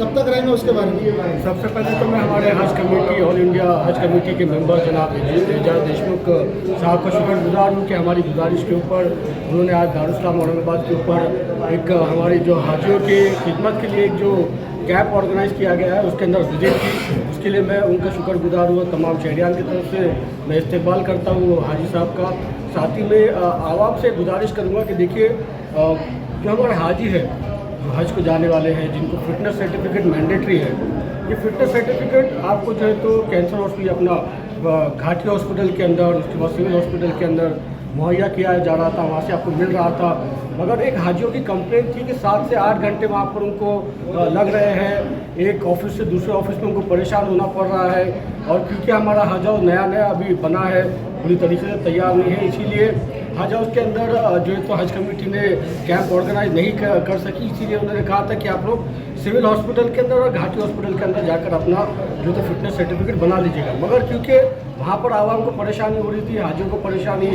कब तक रहेंगे उसके बारे में? सबसे पहले तो मैं हमारे हज कमेटी, ऑल इंडिया हज कमेटी के मेंबर जनाब एजाज देशमुख साहब का शुक्रगुजार हूँ कि हमारी गुजारिश के ऊपर उन्होंने आज दारुल इस्लाम औरंगाबाद के ऊपर एक हमारी जो हाजियों की खिदमत के लिए एक जो कैंप ऑर्गेनाइज़ किया गया है उसके अंदर विजिट की। उसके लिए मैं उनका शुक्रगुजार हूँ। तमाम शहरियान की तरफ से मैं इस्तेमाल करता हूँ हाजी साहब का। साथ ही में आवाम से गुजारिश करूँगा कि देखिए जो हमारे हाजी है, हज को जाने वाले हैं, जिनको फिटनेस सर्टिफिकेट मैंडेटरी है, ये फिटनेस सर्टिफिकेट आपको जो है तो कैंसर हॉस्पिटल अपना घाटी हॉस्पिटल के अंदर, उसके बाद सिविल हॉस्पिटल के अंदर मुहैया किया जा रहा था, वहाँ से आपको मिल रहा था। मगर एक हाजियों की कंप्लेंट थी कि 7 से 8 घंटे वहाँ पर उनको लग रहे हैं, एक ऑफिस से दूसरे ऑफिस में उनको परेशान होना पड़ रहा है। और क्योंकि हमारा हज हाउस नया अभी बना है, पूरी तरीके से तैयार नहीं है, इसीलिए हज हाउस के अंदर जो है तो हज कमेटी ने कैंप ऑर्गेनाइज नहीं कर सकी। इसीलिए उन्होंने कहा था कि आप लोग सिविल हॉस्पिटल के अंदर और घाटी हॉस्पिटल के अंदर जाकर अपना जो तो फिटनेस सर्टिफिकेट बना लीजिएगा। मगर क्योंकि वहाँ पर आवाम को परेशानी हो रही थी, हाजियों को परेशानी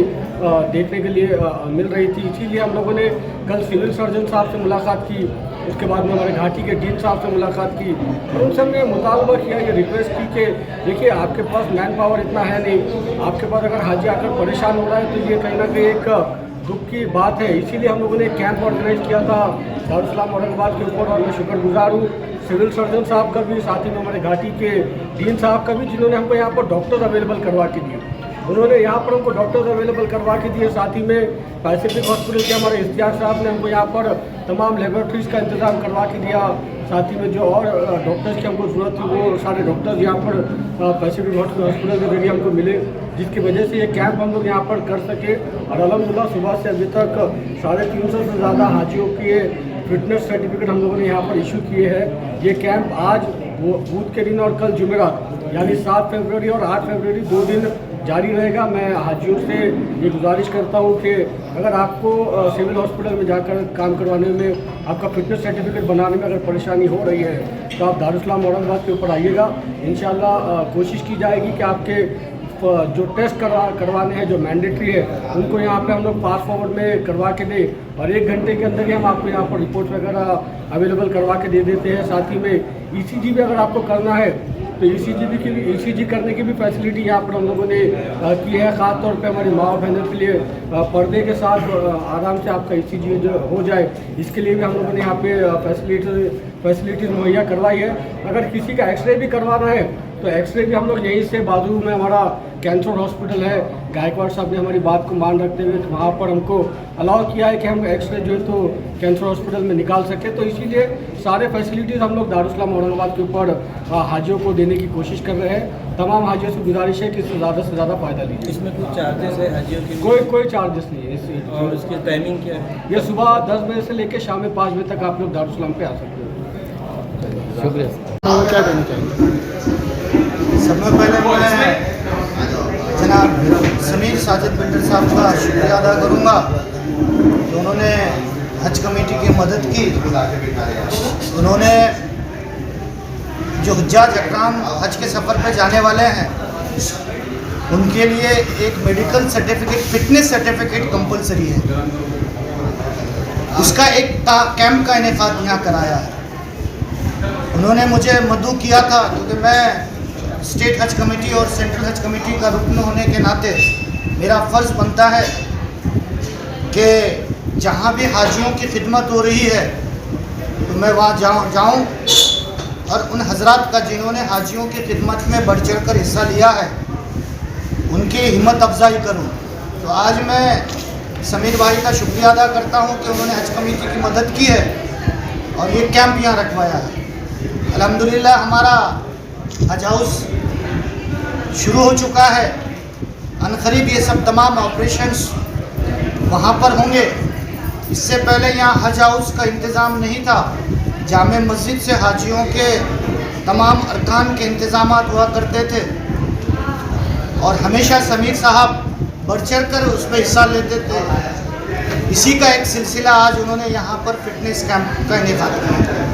देखने के लिए मिल रही थी, इसीलिए हम लोगों ने कल सिविल सर्जन साहब से मुलाकात की, उसके बाद में हमारे घाटी के डीन साहब से मुलाकात की और उनसे हमने मुतालबा किया, ये रिक्वेस्ट की कि देखिए आपके पास मैन पावर इतना है नहीं, आपके पास अगर हाजी आकर परेशान हो रहा है तो ये कहीं ना कहीं एक दुख की बात है। इसीलिए हम लोगों ने एक कैंप ऑर्गेनाइज किया था दारुल इस्लाम औरंगाबाद के ऊपर और मैं शुक्रगुजार हूँ सिविल सर्जन साहब का भी, साथ ही में हमारे घाटी के डीन साहब का भी, जिन्होंने हमको यहाँ पर डॉक्टर्स अवेलेबल करवा के दिए। उन्होंने यहाँ पर हमको डॉक्टर्स अवेलेबल करवा के दिए। साथ ही में पैसिफिक हॉस्पिटल के हमारे इश्तियाक साहब ने हमको यहाँ पर तमाम लेबोरेटरीज का इंतज़ाम करवा के दिया। साथ ही में जो और डॉक्टर्स की हमको ज़रूरत थी वो सारे डॉक्टर्स यहाँ पर पैसिफिक हॉस्पिटल के जरिए हमको मिले, जिसकी वजह से ये कैंप हम लोग यहाँ पर कर सके। और अल्हम्दुलिल्लाह सुबह से अभी तक 350 से ज़्यादा हाजियों के फिटनेस सर्टिफिकेट हम लोगों ने यहाँ पर इशू किए हैं। ये कैंप आज बुध के दिन और कल जुमेरात यानी 7 फरवरी और 8 फरवरी 2 दिन जारी रहेगा। मैं हाजियों से ये गुजारिश करता हूँ कि अगर आपको सिविल हॉस्पिटल में जाकर काम करवाने में, आपका फिटनेस सर्टिफिकेट बनाने में अगर परेशानी हो रही है तो आप दारुल इस्लाम औरंगाबाद के ऊपर आइएगा। इंशाल्लाह कोशिश की जाएगी कि आपके जो टेस्ट करवाने हैं जो मैंडेटरी है उनको यहाँ पे हम लोग पास फॉरवर्ड में करवा के दें और 1 घंटे के अंदर ही हम आपको यहाँ पर रिपोर्ट वगैरह अवेलेबल करवा के दे देते हैं। साथ ही में ECG भी अगर आपको करना है तो ECG करने की भी फैसिलिटी यहाँ पर हम लोगों ने की है। ख़ास तौर पे हमारी माँ बहनों के लिए पर्दे के साथ आराम से आपका ECG जो हो जाए, इसके लिए भी हम लोगों ने यहाँ पे फैसिलिटीज़ मुहैया करवाई है। अगर किसी का एक्सरे भी करवाना है तो एक्सरे भी हम लोग यहीं से बाजू में हमारा कैंसर हॉस्पिटल है, गायकवाड़ साहब ने हमारी बात को मान रखते हुए तो वहाँ पर हमको अलाउ किया है कि हम एक्सरे जो है तो कैंसर हॉस्पिटल में निकाल सके। तो इसीलिए सारे फैसिलिटीज़ हम लोग दारुल इस्लाम औरंगाबाद के ऊपर हाजियों को देने की कोशिश कर रहे हैं। तमाम हाजियों से गुजारिश है कि इससे ज़्यादा से ज़्यादा फ़ायदा लीजिए। इसमें कुछ चार्जेस है हाजियों के? कोई चार्जेस नहीं है। और इसकी टाइमिंग क्या है? ये सुबह 10 बजे से लेकर शाम में 5 बजे तक आप लोग दारुल इस्लाम पे आ सकते हैं। शुक्रिया। क्या कहना चाहेंगे? सबसे पहले मैं जनाब समीर साजिद बिल्डर साहब का शुक्रिया अदा करूँगा कि उन्होंने हज कमेटी की मदद की। उन्होंने जो हुज्जाज अकराम हज के सफ़र पर जाने वाले हैं उनके लिए एक medical certificate, fitness certificate compulsory है, उसका एक कैंप का इनेकाद यहाँ कराया है। उन्होंने मुझे मदऊ किया था क्योंकि मैं स्टेट हज कमेटी और सेंट्रल हज कमेटी का रुकन होने के नाते मेरा फ़र्ज़ बनता है कि जहाँ भी हाजियों की खिदमत हो रही है तो मैं वहाँ जाऊँ और उन हजरात का जिन्होंने हाजियों की खिदमत में बढ़ चढ़ कर हिस्सा लिया है उनकी हिम्मत अफजाई करूँ। तो आज मैं समीर भाई का शुक्रिया अदा करता हूँ कि उन्होंने हज कमेटी की मदद की है और ये कैंप यहाँ रखवाया है। अल्हम्दुलिल्लाह हमारा हज हाउस शुरू हो चुका है। अनकरीब ये सब तमाम ऑपरेशंस वहाँ पर होंगे। इससे पहले यहाँ हज हाउस का इंतज़ाम नहीं था। जामे मस्जिद से हाजियों के तमाम अरकान के इंतज़ाम हुआ करते थे और हमेशा समीर साहब बढ़ चढ़ कर उसमें हिस्सा लेते थे। इसी का एक सिलसिला आज उन्होंने यहाँ पर फिटनेस कैंप का इनेकाद किया।